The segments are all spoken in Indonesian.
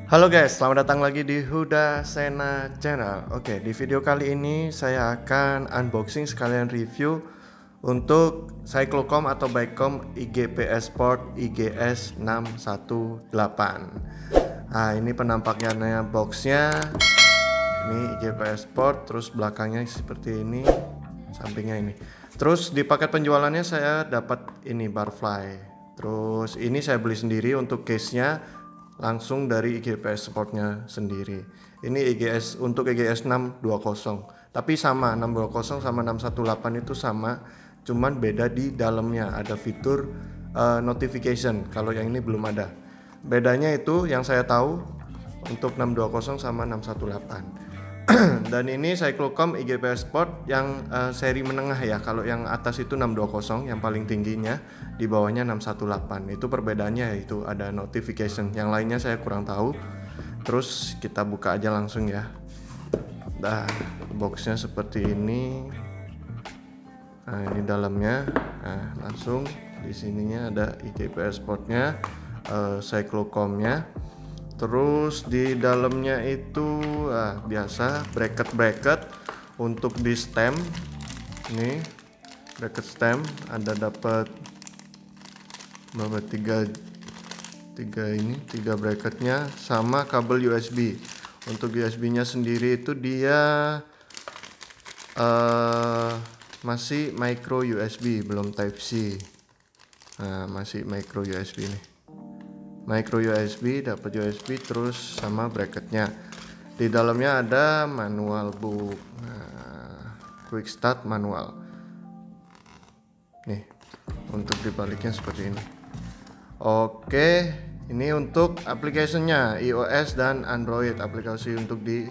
Halo guys, selamat datang lagi di Huda Sena Channel. Oke, di video kali ini saya akan unboxing sekalian review untuk Cyclocom atau Bikecom IGPS Sport IGS 618. Nah, ini penampakannya boxnya. Ini IGPS Sport, terus belakangnya seperti ini, sampingnya ini. Terus di paket penjualannya saya dapat ini barfly. Terus ini saya beli sendiri untuk case-nya langsung dari IGPS Sportnya sendiri. Ini IGS untuk IGS 620. Tapi sama 620 sama 618 itu sama, cuman beda di dalamnya ada fitur notification. Kalau yang ini belum ada. Bedanya itu yang saya tahu untuk 620 sama 618. Dan ini Cyclocom IGPS Sport yang seri menengah ya. Kalau yang atas itu 620 yang paling tingginya, di bawahnya 618. Itu perbedaannya, yaitu ada notification. Yang lainnya saya kurang tahu. Terus kita buka aja langsung ya. Nah, boxnya seperti ini. Nah, ini dalamnya. Nah, langsung di sininya ada IGPS Sportnya, Cyclocomnya. Terus di dalamnya itu biasa bracket untuk di stem. Ini bracket stem, ada dapat berapa, tiga bracketnya sama kabel USB. Untuk USB nya sendiri itu dia masih micro USB, belum type C. Nah, masih micro USB nih. Micro USB, dapat USB terus sama bracketnya. Di dalamnya ada manual book, quick start manual. Nih, untuk dibaliknya seperti ini. Oke, ini untuk aplikasinya iOS dan Android, aplikasi untuk di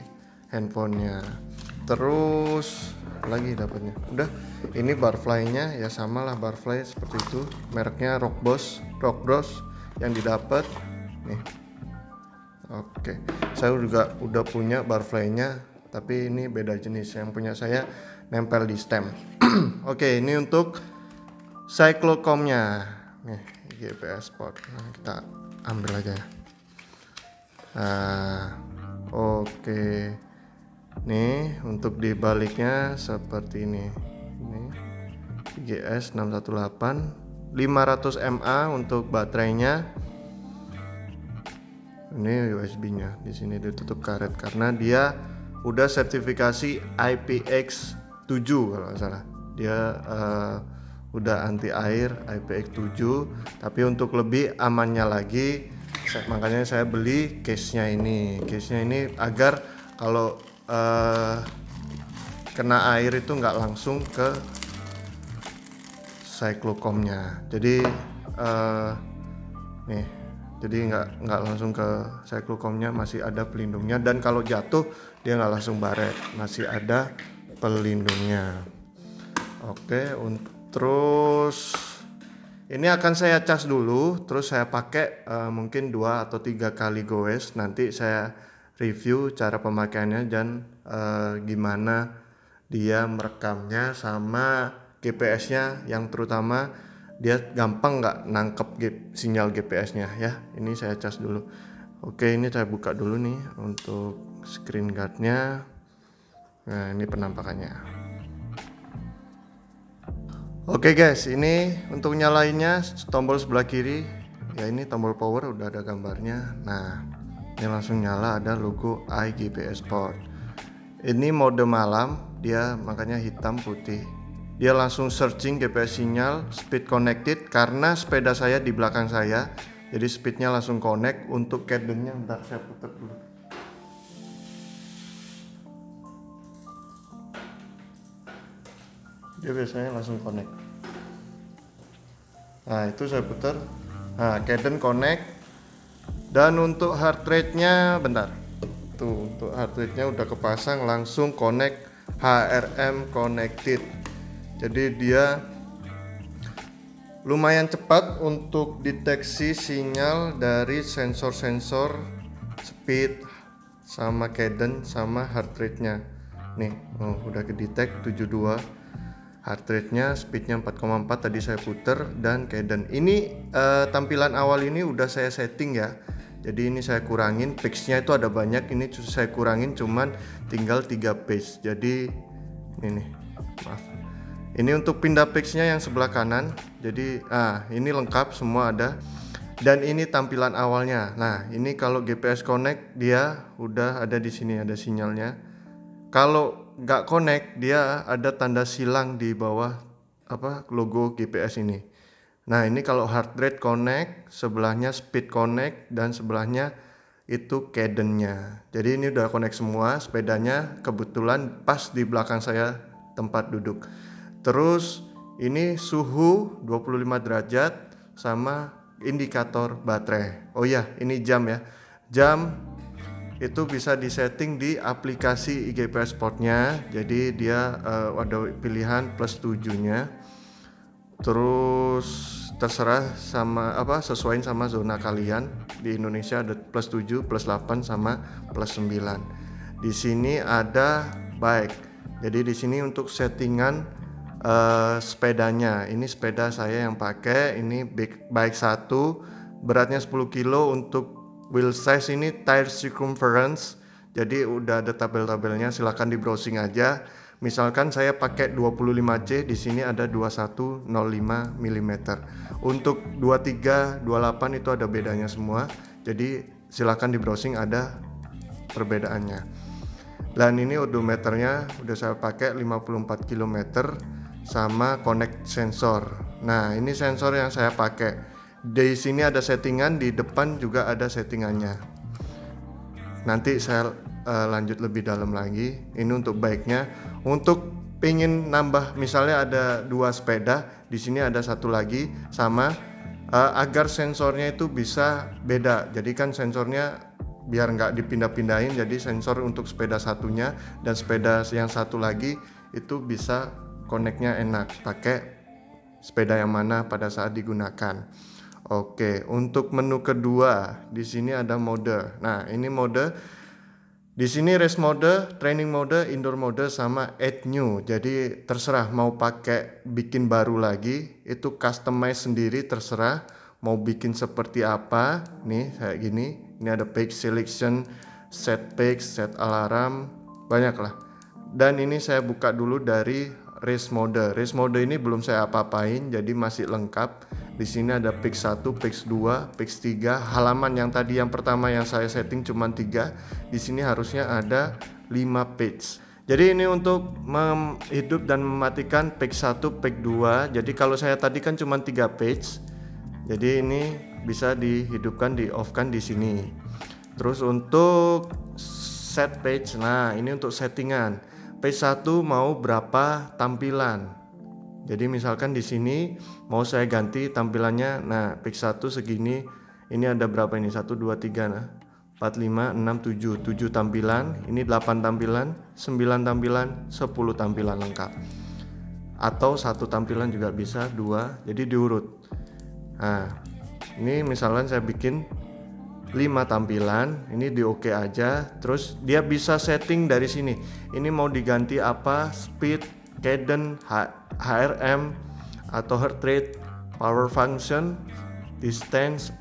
handphonenya. Terus lagi dapatnya. Udah, ini barfly-nya ya samalah barfly seperti itu. Mereknya Rockbros yang didapat nih. Oke, saya juga udah punya barfly-nya, tapi ini beda jenis. Yang punya saya nempel di stem. Oke, ini untuk Cyclocom-nya nih, IGPS Sport. Nah, kita ambil aja ya. Oke, nih untuk dibaliknya seperti ini. Ini IGS 618, 500 mAh untuk baterainya. Ini USB-nya. Di sini ditutup karet karena dia udah sertifikasi IPX7 kalau nggak salah. Dia udah anti air IPX7. Tapi untuk lebih amannya lagi, makanya saya beli case-nya ini. Case-nya ini agar kalau kena air itu nggak langsung ke Cyclocom-nya. Jadi nih, jadi nggak langsung ke Cyclocom-nya, masih ada pelindungnya. Dan kalau jatuh dia nggak langsung baret, masih ada pelindungnya. Oke, terus ini akan saya cas dulu, terus saya pakai mungkin 2 atau 3 kali goes. Nanti saya review cara pemakaiannya dan gimana dia merekamnya sama GPS-nya, yang terutama dia gampang nggak nangkep sinyal GPS-nya ya. Ini saya cas dulu. Oke, ini saya buka dulu nih untuk screen guard-nya. Nah, ini penampakannya. Oke guys, ini untuk nyalainnya tombol sebelah kiri. Ya, ini tombol power udah ada gambarnya. Nah, ini langsung nyala, ada logo IGPS Sport. Ini mode malam, dia makanya hitam putih. Dia langsung searching GPS sinyal, speed connected karena sepeda saya di belakang saya. Jadi speednya langsung connect. Untuk cadence-nya bentar saya putar dulu. Dia biasanya langsung connect. Nah, itu saya putar. Nah, cadence connect. Dan untuk heart rate-nya bentar. Tuh, untuk heart rate-nya udah kepasang, langsung connect HRM connected. Jadi dia lumayan cepat untuk deteksi sinyal dari sensor-sensor speed sama cadence sama heart rate-nya. Nih, udah kedetek 72 heart rate-nya, speednya 4,4 tadi saya puter, dan cadence. Ini tampilan awal ini udah saya setting ya. Jadi ini saya kurangin, page-nya itu ada banyak, ini saya kurangin cuman tinggal 3 page. Jadi ini maaf. Ini untuk pindah page-nya yang sebelah kanan. Jadi ini lengkap semua ada. Dan ini tampilan awalnya. Nah, ini kalau GPS connect dia udah ada di sini, ada sinyalnya. Kalau nggak connect dia ada tanda silang di bawah logo GPS ini. Nah, ini kalau heart rate connect, sebelahnya speed connect, dan sebelahnya itu cadence-nya. Jadi ini udah connect semua, sepedanya kebetulan pas di belakang saya tempat duduk. Terus ini suhu 25 derajat sama indikator baterai. Oh ya, ini jam ya. Jam itu bisa disetting di aplikasi IGPS Sport-nya. Jadi dia ada pilihan plus 7-nya. Terus terserah sama sesuaiin sama zona kalian. Di Indonesia ada plus 7, plus 8 sama plus 9. Di sini ada bike. Jadi di sini untuk settingan sepedanya. Ini sepeda saya yang pakai, ini bike 1, beratnya 10 kilo. Untuk wheel size ini tire circumference. Jadi udah ada tabel-tabelnya, silahkan di browsing aja. Misalkan saya pakai 25C, di sini ada 2105 mm. Untuk 23, 28 itu ada bedanya semua. Jadi silakan di browsing, ada perbedaannya. Dan ini odometernya udah saya pakai 54 km sama connect sensor. Nah, ini sensor yang saya pakai. Di sini ada settingan, di depan juga ada settingannya. Nanti saya lanjut lebih dalam lagi. Ini untuk bike-nya. Untuk pingin nambah, misalnya ada 2 sepeda, di sini ada 1 lagi sama, agar sensornya itu bisa beda. Jadi kan sensornya biar nggak dipindah-pindahin, jadi sensor untuk sepeda satunya dan sepeda yang satu lagi itu bisa connect-nya enak, pakai sepeda yang mana pada saat digunakan. Oke, untuk menu kedua di sini ada mode. Nah, ini mode. Di sini race mode, training mode, indoor mode, sama add new. Jadi terserah mau pakai bikin baru lagi, itu customize sendiri, terserah mau bikin seperti apa. Nih kayak gini. Ini ada page selection, set page, set alarm, banyak lah. Dan ini saya buka dulu dari race mode. Race mode ini belum saya apa-apain, jadi masih lengkap. Di sini ada page 1, page 2, page 3. Halaman yang tadi yang pertama yang saya setting cuma 3. Di sini harusnya ada 5 page. Jadi ini untuk hidup dan mematikan page 1, page 2. Jadi kalau saya tadi kan cuma 3 page. Jadi ini bisa dihidupkan, di off kan di sini. Terus untuk set page, nah ini untuk settingan. Page 1 mau berapa tampilan. Jadi misalkan di sini mau saya ganti tampilannya. Nah, page 1 segini. Ini ada berapa ini? 1 2 3 nah. 4 5 6 7 tampilan. Ini 8 tampilan, 9 tampilan, 10 tampilan lengkap. Atau 1 tampilan juga bisa, 2. Jadi diurut. Nah, ini misalkan saya bikin 5 tampilan, ini di oke aja. Terus dia bisa setting dari sini. Ini mau diganti apa? Speed, cadence, HRM atau heart rate, power function, distance,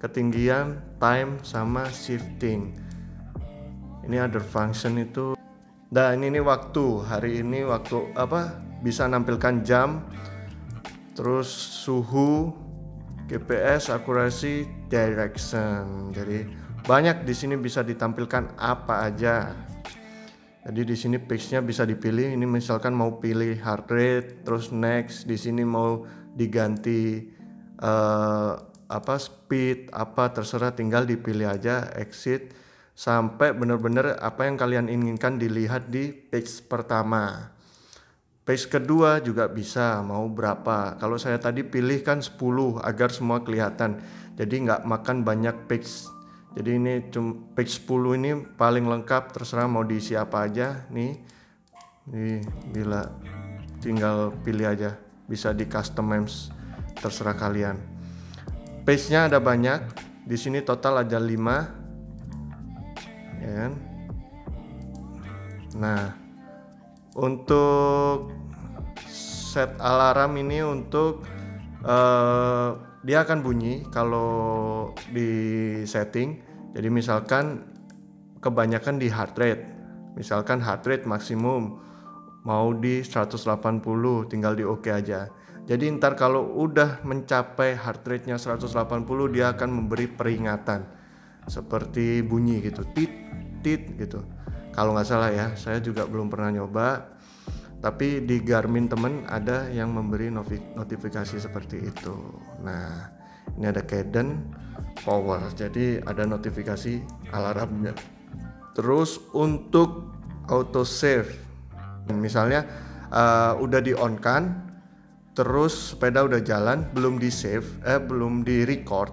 ketinggian, time, sama shifting. Ini other function itu. Dan ini waktu. Hari ini waktu bisa nampilkan jam, terus suhu, GPS, accuracy, direction. Jadi banyak di sini bisa ditampilkan apa aja. Jadi di sini page-nya bisa dipilih. Ini misalkan mau pilih heart rate, terus next. Di sini mau diganti speed, terserah, tinggal dipilih aja, exit, sampai benar-benar apa yang kalian inginkan dilihat di page pertama. Page kedua juga bisa, mau berapa. Kalau saya tadi pilih kan 10 agar semua kelihatan. Jadi nggak makan banyak page. Jadi ini page 10 ini paling lengkap, terserah mau diisi apa aja nih. Bila tinggal pilih aja, bisa di customize, terserah kalian. Page-nya ada banyak. Di sini total ada 5. Ya kan? Nah, untuk set alarm ini untuk dia akan bunyi kalau di setting. Jadi misalkan kebanyakan di heart rate, misalkan heart rate maksimum mau di 180, tinggal di oke aja. Jadi ntar kalau udah mencapai heart rate-nya 180, dia akan memberi peringatan seperti bunyi gitu, tit tit gitu. Kalau nggak salah ya, saya juga belum pernah nyoba. Tapi di Garmin temen ada yang memberi notifikasi seperti itu. Nah, ini ada cadence power, jadi ada notifikasi alarmnya. Terus untuk auto save, misalnya udah di on kan, terus sepeda udah jalan, belum di save, belum di record,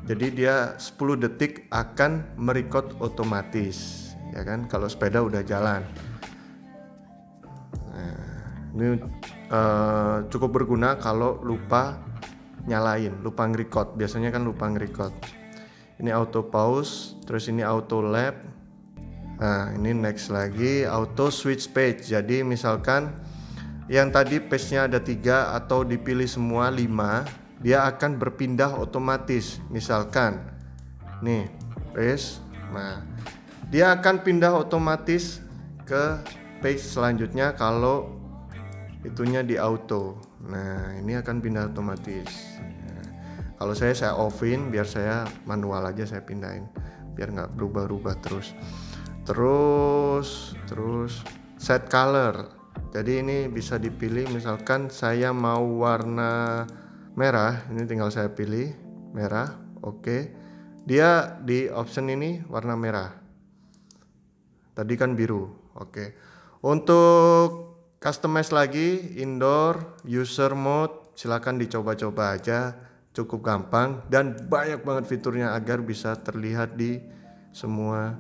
jadi dia 10 detik akan merecord otomatis, ya kan, kalau sepeda udah jalan. Ini cukup berguna kalau lupa nyalain, lupa nge-record. Biasanya kan lupa nge-record. Ini auto pause, terus ini auto lap. Nah, ini next lagi auto switch page. Jadi misalkan yang tadi page-nya ada 3 atau dipilih semua 5, dia akan berpindah otomatis. Misalkan nih, page. Nah, dia akan pindah otomatis ke page selanjutnya kalau itunya di auto. Nah, ini akan pindah otomatis. Nah, kalau saya offin, biar saya manual aja, saya pindahin biar nggak berubah-ubah terus set color. Jadi ini bisa dipilih, misalkan saya mau warna merah, ini tinggal saya pilih merah, oke. Dia di option ini warna merah, tadi kan biru, oke. Untuk customize lagi, indoor, user mode, silakan dicoba-coba aja, cukup gampang dan banyak banget fiturnya agar bisa terlihat di semua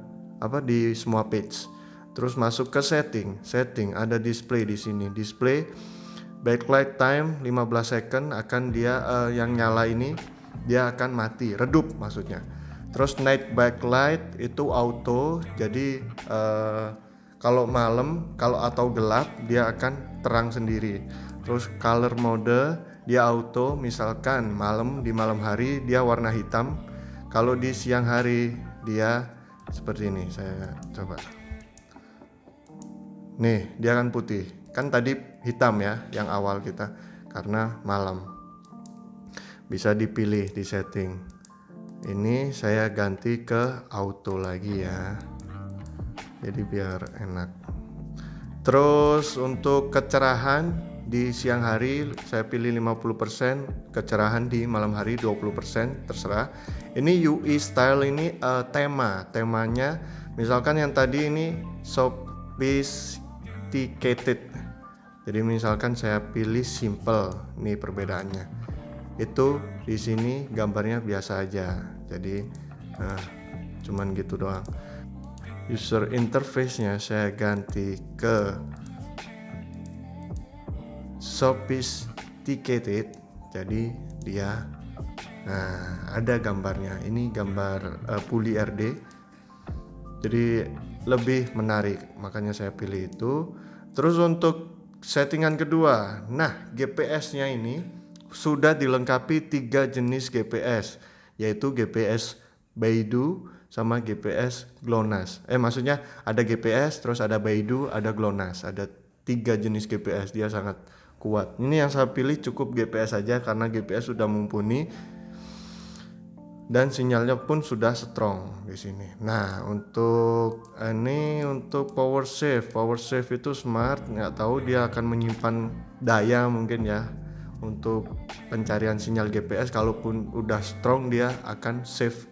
page. Terus masuk ke setting ada display di sini, display backlight time 15 second akan dia yang nyala ini dia akan mati, redup maksudnya. Terus night backlight itu auto, jadi kalau malam, kalau atau gelap dia akan terang sendiri. Terus color mode dia auto, misalkan di malam hari dia warna hitam, kalau di siang hari dia seperti ini. Saya coba. Nih, dia akan putih. Kan tadi hitam ya yang awal kita karena malam. Bisa dipilih di setting. Ini saya ganti ke auto lagi ya. Jadi biar enak. Terus untuk kecerahan di siang hari saya pilih 50%, kecerahan di malam hari 20%, terserah. Ini UI style, ini temanya misalkan yang tadi ini sophisticated. Jadi misalkan saya pilih simple, nih perbedaannya. Itu di sini gambarnya biasa aja. Jadi cuman gitu doang. User interface-nya saya ganti ke sophisticated. Jadi dia ada gambarnya. Ini gambar puli RD. Jadi lebih menarik, makanya saya pilih itu. Terus untuk settingan kedua, GPS-nya ini sudah dilengkapi 3 jenis GPS, yaitu GPS Beidou sama GPS GLONASS. Maksudnya ada GPS, terus ada Beidou, ada GLONASS. Ada 3 jenis GPS, dia sangat kuat. Ini yang saya pilih cukup GPS saja karena GPS sudah mumpuni dan sinyalnya pun sudah strong di sini. Nah, untuk power save itu smart, nggak tahu dia akan menyimpan daya mungkin ya untuk pencarian sinyal GPS. Kalaupun udah strong dia akan save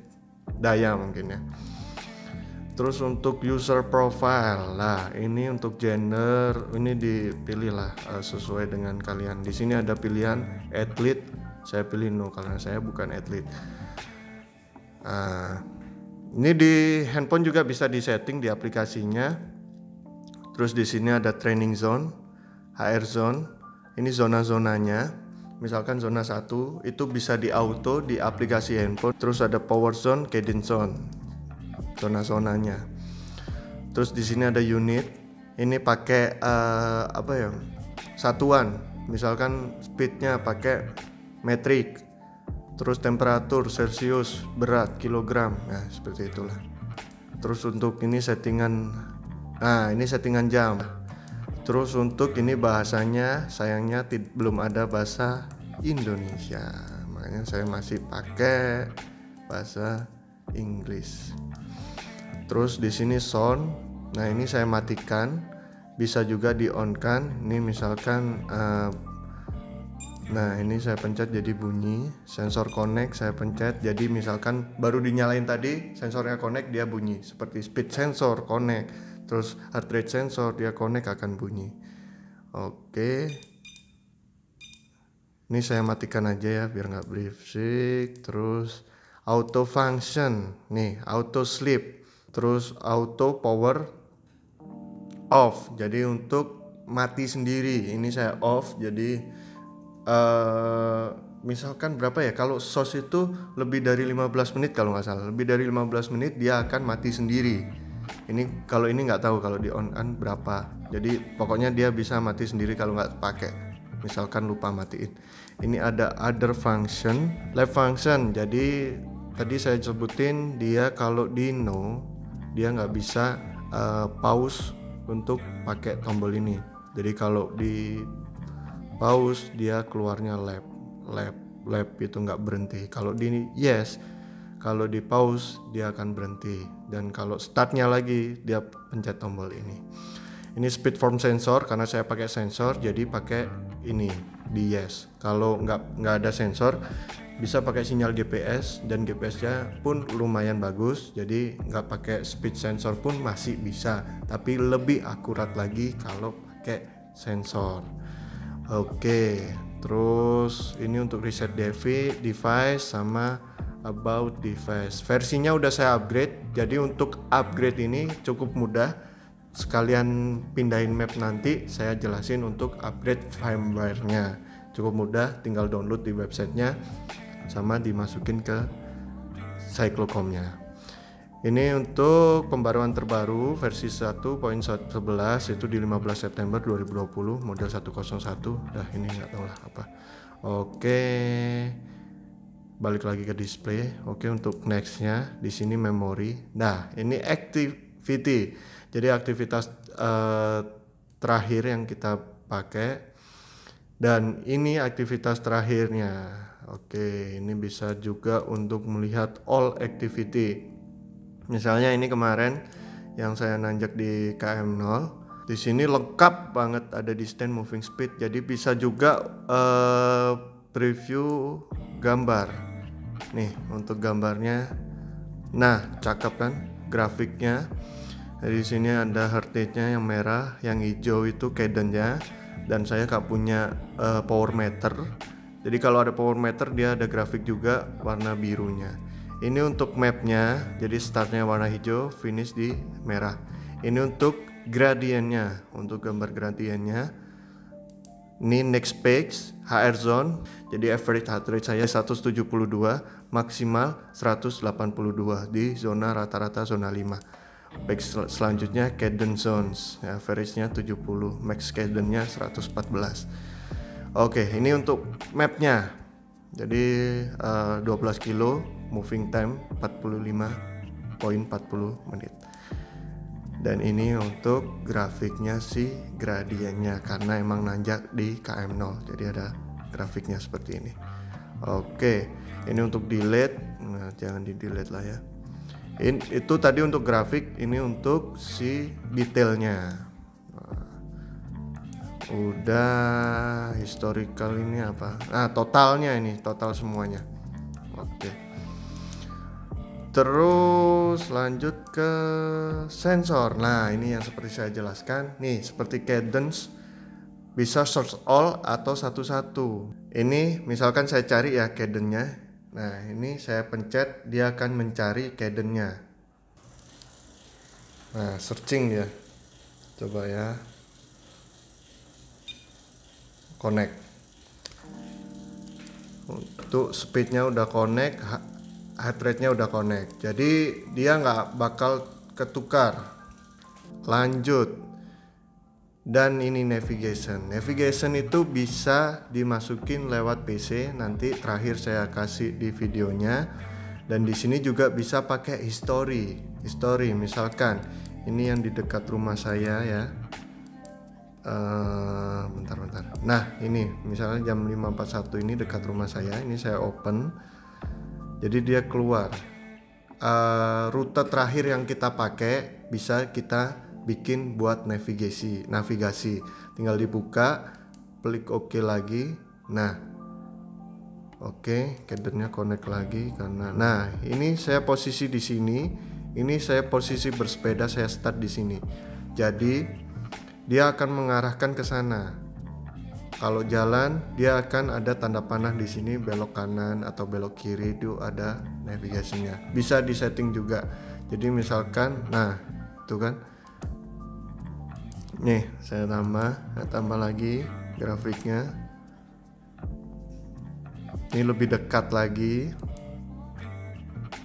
daya mungkin ya. Terus untuk user profile, ini untuk gender, ini dipilih lah sesuai dengan kalian. Di sini ada pilihan athlete, saya pilih no karena saya bukan athlete. Ini di handphone juga bisa disetting di aplikasinya. Terus di sini ada training zone, HR zone, ini zona-zonanya. Misalkan zona 1 itu bisa di auto di aplikasi handphone. Terus ada power zone, cadence zone, zona-zonanya. Terus di sini ada unit. Ini pakai satuan. Misalkan speednya pakai metric. Terus temperatur Celcius, berat kilogram. Nah, seperti itulah. Terus untuk ini settingan, nah ini settingan jam. Terus untuk ini bahasanya sayangnya belum ada bahasa Indonesia, makanya saya masih pakai bahasa Inggris. Terus di sini sound, nah ini saya matikan, bisa juga di on kan. Ini misalkan nah ini saya pencet jadi bunyi. Sensor connect saya pencet, jadi misalkan baru dinyalain tadi sensornya connect, dia bunyi. Seperti speed sensor connect, terus heart rate sensor dia connect akan bunyi. Oke, ini saya matikan aja ya biar nggak berisik. Terus auto function, nih auto sleep, terus auto power off, jadi untuk mati sendiri. Ini saya off, jadi misalkan berapa ya, kalau SOS itu lebih dari 15 menit kalau nggak salah, lebih dari 15 menit dia akan mati sendiri. Ini kalau ini nggak tahu kalau di on berapa, jadi pokoknya dia bisa mati sendiri kalau nggak pakai, misalkan lupa matiin. Ini ada other function, live function, jadi tadi saya sebutin dia kalau di no dia nggak bisa pause untuk pakai tombol ini. Jadi kalau di pause dia keluarnya lap itu nggak berhenti. Kalau di yes, kalau di pause dia akan berhenti, dan kalau startnya lagi dia pencet tombol ini. Ini speed form sensor, karena saya pakai sensor jadi pakai ini di yes. Kalau nggak ada sensor bisa pakai sinyal GPS, dan GPS-nya pun lumayan bagus, jadi nggak pakai speed sensor pun masih bisa, tapi lebih akurat lagi kalau pakai sensor. Oke, terus ini untuk reset device sama about device. Versinya udah saya upgrade, jadi untuk upgrade ini cukup mudah. Sekalian pindahin map nanti saya jelasin untuk upgrade firmware-nya. Cukup mudah, tinggal download di websitenya sama dimasukin ke Cyclocom-nya. Ini untuk pembaruan terbaru versi 1.11 itu di 15 September 2020 model 101. Dah ini nggak tahu lah apa. Oke, balik lagi ke display. Oke, untuk nextnya di sini memori. Nah ini activity, jadi aktivitas terakhir yang kita pakai, dan ini aktivitas terakhirnya. Oke, ini bisa juga untuk melihat all activity. Misalnya ini kemarin yang saya nanjak di KM0, di sini lengkap banget, ada di stand moving speed, jadi bisa juga preview gambar. Nih untuk gambarnya, nah cakep kan grafiknya. Di sini ada heart rate-nya yang merah, yang hijau itu cadence-nya, dan saya gak punya power meter. Jadi kalau ada power meter dia ada grafik juga warna birunya. Ini untuk mapnya, jadi startnya warna hijau, finish di merah. Ini untuk gradiennya, untuk gambar gradiennya. Ini next page, HR zone, jadi average heart rate saya 172, maksimal 182 di zona rata-rata zona 5. Page selanjutnya cadence zones, average-nya 70, max cadence-nya 114. Oke, ini untuk mapnya. Jadi 12 kilo, moving time 45.40 menit. Dan ini untuk grafiknya si gradiennya, karena emang nanjak di KM0, jadi ada grafiknya seperti ini. Oke, ini untuk delete, nah jangan di delete lah ya. Itu tadi untuk grafik, ini untuk si detailnya. Udah historical, ini apa? Nah totalnya, ini total semuanya. Oke. Terus lanjut ke sensor. Nah ini yang seperti saya jelaskan. Nih seperti cadence, bisa search all atau satu-satu. Ini misalkan saya cari ya cadence-nya. Nah ini saya pencet, dia akan mencari cadence-nya. Nah searching ya. Coba ya, connect. Untuk speednya udah connect, heart rate-nya udah connect, jadi dia nggak bakal ketukar. Lanjut, Dan ini navigation itu bisa dimasukin lewat PC, nanti terakhir saya kasih di videonya. Dan di sini juga bisa pakai history, misalkan ini yang di dekat rumah saya ya. Bentar. Nah ini misalnya jam 5.41 ini dekat rumah saya, ini saya open, jadi dia keluar rute terakhir yang kita pakai, bisa kita bikin buat navigasi. Tinggal dibuka, klik OK lagi. Nah oke, cadennya connect lagi karena nah ini saya posisi di sini, ini saya posisi bersepeda, saya start di sini, jadi dia akan mengarahkan ke sana. Kalau jalan dia akan ada tanda panah di sini, belok kanan atau belok kiri itu ada navigasinya. Bisa disetting juga. Jadi misalkan, nah itu kan, nih saya tambah lagi grafiknya. Ini lebih dekat lagi.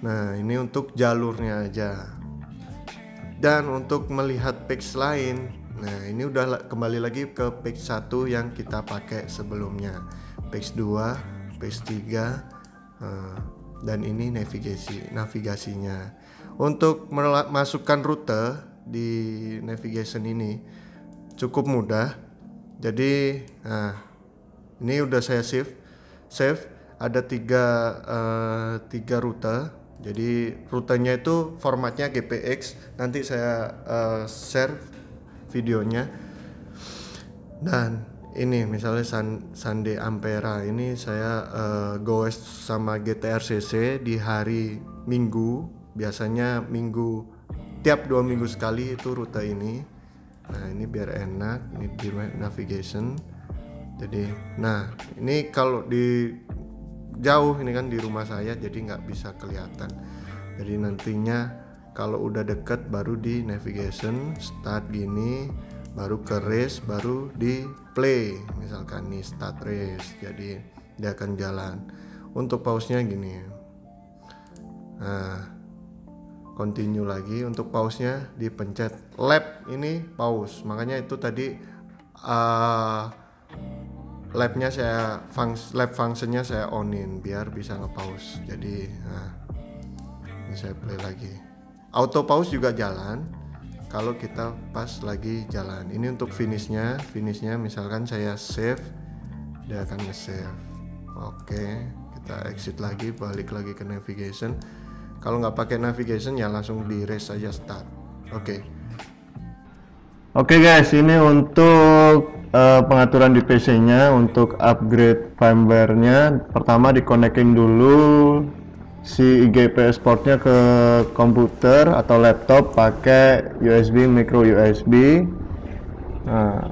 Nah ini untuk jalurnya aja. Dan untuk melihat page lain, nah ini udah kembali lagi ke page 1 yang kita pakai sebelumnya, page 2, page 3, dan ini navigasinya. Untuk masukkan rute di navigation ini cukup mudah. Jadi nah ini udah saya save ada tiga rute. Jadi rutenya itu formatnya GPX, nanti saya share videonya. Dan ini misalnya Sunday Ampera, ini saya goes sama GTRCC di hari Minggu, biasanya tiap 2 minggu sekali itu rute ini. Nah ini biar enak, ini di navigation. Jadi nah ini kalau di jauh ini kan di rumah saya, jadi nggak bisa kelihatan. Jadi nantinya kalau udah deket baru di navigation start gini, baru ke race, baru di play, misalkan nih start race, jadi dia akan jalan. Untuk pause-nya gini, nah continue lagi. Untuk pause-nya dipencet lap, ini pause, makanya itu tadi lapnya lap functionnya saya onin biar bisa nge-pause. Jadi nah ini saya play lagi. Auto pause juga jalan kalau kita pas lagi jalan. Ini untuk finishnya misalkan saya save, dia akan nge-save. Oke, kita exit lagi, balik lagi ke navigation. Kalau nggak pakai navigation ya langsung di race saja start. Oke guys, ini untuk pengaturan di PC-nya. Untuk upgrade firmware-nya, pertama dikonekin dulu si IGPS port-nya ke komputer atau laptop pakai USB, micro USB. Nah,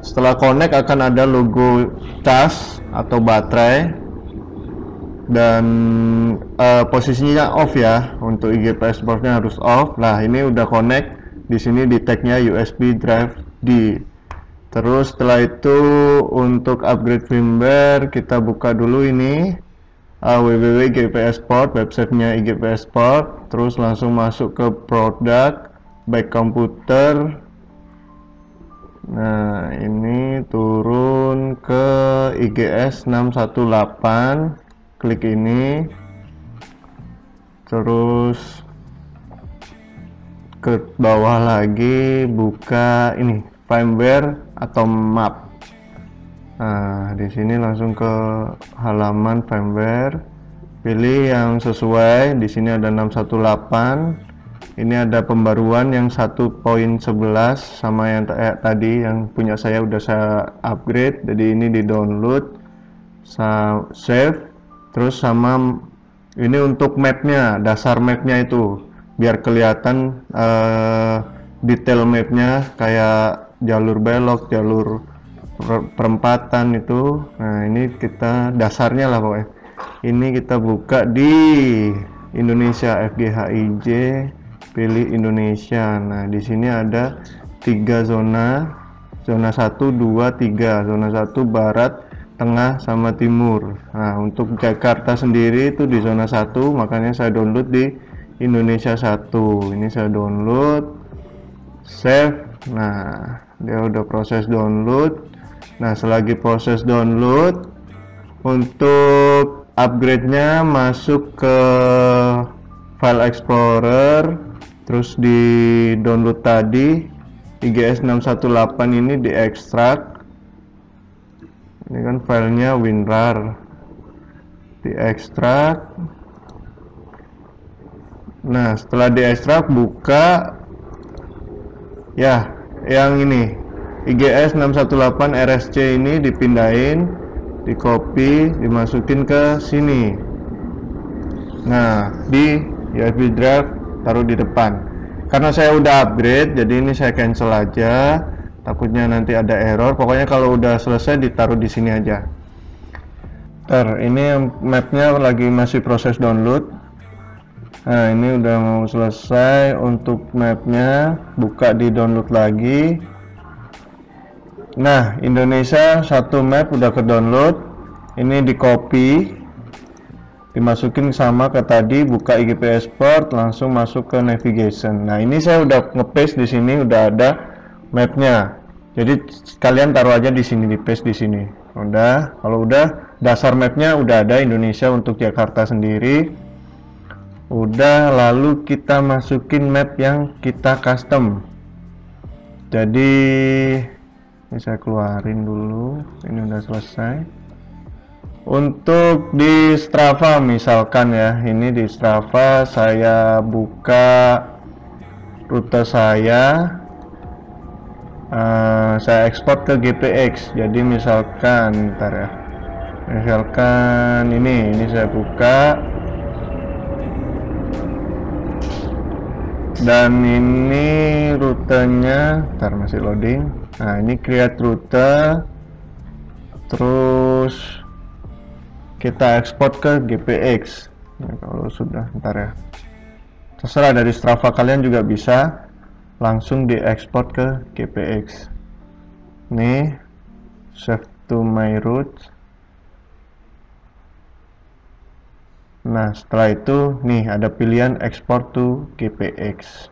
setelah connect akan ada logo cas atau baterai, dan posisinya off ya. Untuk IGPS port-nya harus off. Nah ini udah connect, di sini di tag-nya USB drive D. Terus setelah itu untuk upgrade firmware kita buka dulu ini www.igpsport, websitenya IGPS Port. Terus langsung masuk ke produk, back komputer. Nah ini turun ke IGS 618, klik ini, terus ke bawah lagi buka ini firmware atau map. Nah di sini langsung ke halaman firmware, pilih yang sesuai. Di sini ada 618. Ini ada pembaruan yang 1.11 sama yang tadi yang punya saya udah saya upgrade. Jadi ini di download, save. Terus sama ini untuk mapnya, dasar mapnya itu biar kelihatan detail mapnya, kayak jalur belok, jalur perempatan itu. Nah ini kita dasarnya lah pokoknya. Ini kita buka di Indonesia, FGHIJ, pilih Indonesia. Nah di sini ada 3 zona 1, 2, 3. Zona 1 barat, tengah, sama timur. Nah untuk Jakarta sendiri itu di zona 1, makanya saya download di Indonesia 1. Ini saya download. save. Nah, dia udah proses download. Nah, selagi proses download, untuk upgrade-nya masuk ke file explorer, terus di download tadi IGS 618 ini diekstrak. Ini kan filenya WinRAR, diekstrak. Nah, setelah diekstrak, buka ya yang ini IGS 618 RSC ini, dipindahin, di copy, dimasukin ke sini. Nah, di USB drive taruh di depan. Karena saya udah upgrade, jadi ini saya cancel aja, takutnya nanti ada error. Pokoknya kalau udah selesai ditaruh di sini aja. Ini mapnya lagi masih proses download. Nah, ini udah mau selesai untuk mapnya. Buka di download lagi. Nah, Indonesia satu map udah ke download. Ini di copy, dimasukin sama ke tadi. Buka IGP Export, langsung masuk ke navigation. Nah, ini saya udah nge-paste di sini, udah ada mapnya. Jadi kalian taruh aja di sini, di paste di sini. Udah, kalau udah dasar mapnya udah ada Indonesia untuk Jakarta sendiri. Udah, lalu kita masukin map yang kita custom. Jadi ini saya keluarin dulu, ini udah selesai. Untuk di Strava misalkan ya, ini di Strava saya buka rute saya ekspor ke GPX. Jadi misalkan, ntar ya, misalkan ini saya buka, dan ini rutenya, ntar masih loading. Nah, ini create rute, terus kita ekspor ke GPX. Nah, kalau sudah, ntar ya, terserah, dari Strava kalian juga bisa langsung diekspor ke GPX. Nih, save to my route. Nah, setelah itu nih ada pilihan export to GPX.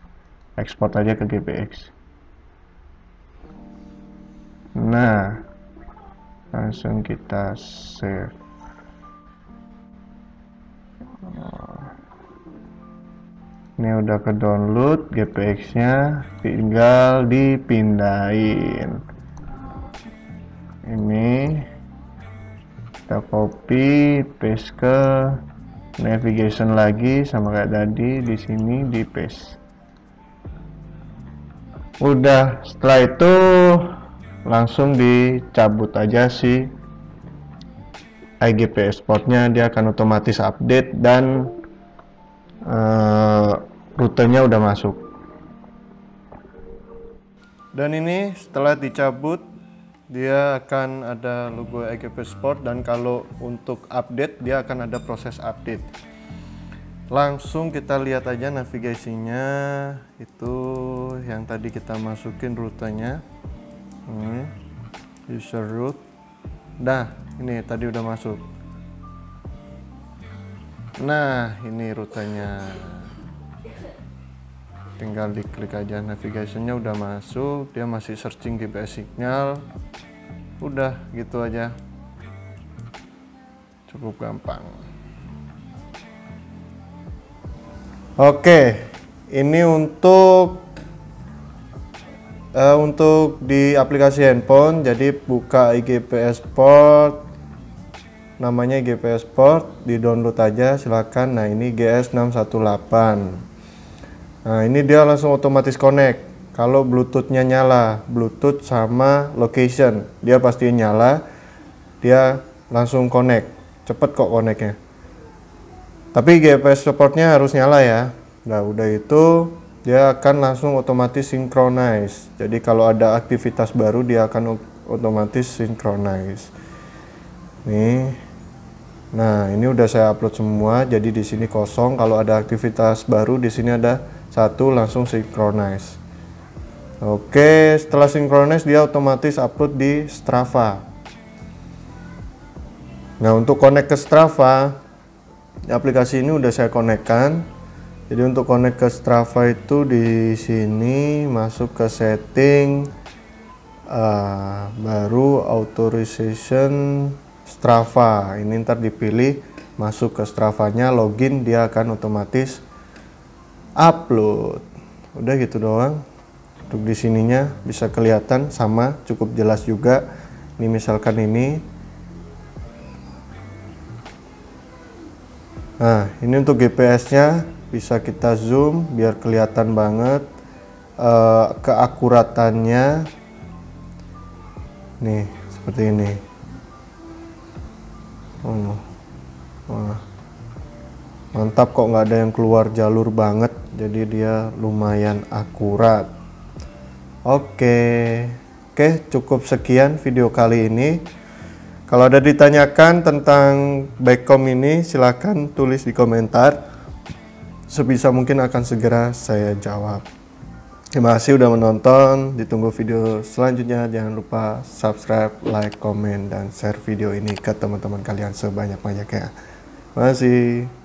Ekspor aja ke GPX. Nah, langsung kita save. Ini udah ke download GPX-nya, tinggal dipindahin. Ini kita copy, paste ke navigation lagi sama kayak tadi, di sini di paste. Udah, setelah itu langsung dicabut aja sih IGP exportnya, dia akan otomatis update dan rutenya udah masuk. Dan ini setelah dicabut dia akan ada logo IGP Sport, dan kalau untuk update dia akan ada proses update. Langsung kita lihat aja navigasinya, itu yang tadi kita masukin rutenya. Ini user route. Nah, ini tadi udah masuk. Nah, ini rutenya. Tinggal diklik aja, navigasinya udah masuk, dia masih searching GPS signal. Udah gitu aja. Cukup gampang. Oke, ini untuk di aplikasi handphone. Jadi buka IGP Export, namanya IGP Export, di download aja silakan. Nah, ini GS 618. Nah, ini dia langsung otomatis connect. Kalau Bluetooth-nya nyala, Bluetooth sama location, dia pasti nyala, dia langsung connect. Cepet kok connect-nya. Tapi GPS supportnya harus nyala ya. Nah, udah itu dia akan langsung otomatis synchronize. Jadi kalau ada aktivitas baru dia akan otomatis synchronize. Nih. Nah, ini udah saya upload semua. Jadi di sini kosong. Kalau ada aktivitas baru di sini ada satu, langsung synchronize. Oke, setelah synchronize dia otomatis upload di Strava. Nah, untuk connect ke Strava, aplikasi ini udah saya konekkan. Jadi untuk connect ke Strava itu di sini masuk ke setting, baru authorization Strava. Ini ntar dipilih, masuk ke Strava-nya, login, dia akan otomatis upload. Udah gitu doang. Untuk di sininya bisa kelihatan sama, cukup jelas juga. Ini misalkan ini. Nah, ini untuk GPS-nya bisa kita zoom biar kelihatan banget keakuratannya. Nih, seperti ini. Wah, mantap kok, nggak ada yang keluar jalur banget, jadi dia lumayan akurat. Oke, cukup sekian video kali ini. Kalau ada ditanyakan tentang Bikeom ini, silahkan tulis di komentar. Sebisa mungkin akan segera saya jawab. Terima kasih udah menonton. Ditunggu video selanjutnya. Jangan lupa subscribe, like, komen, dan share video ini ke teman-teman kalian sebanyak-banyaknya. Terima kasih.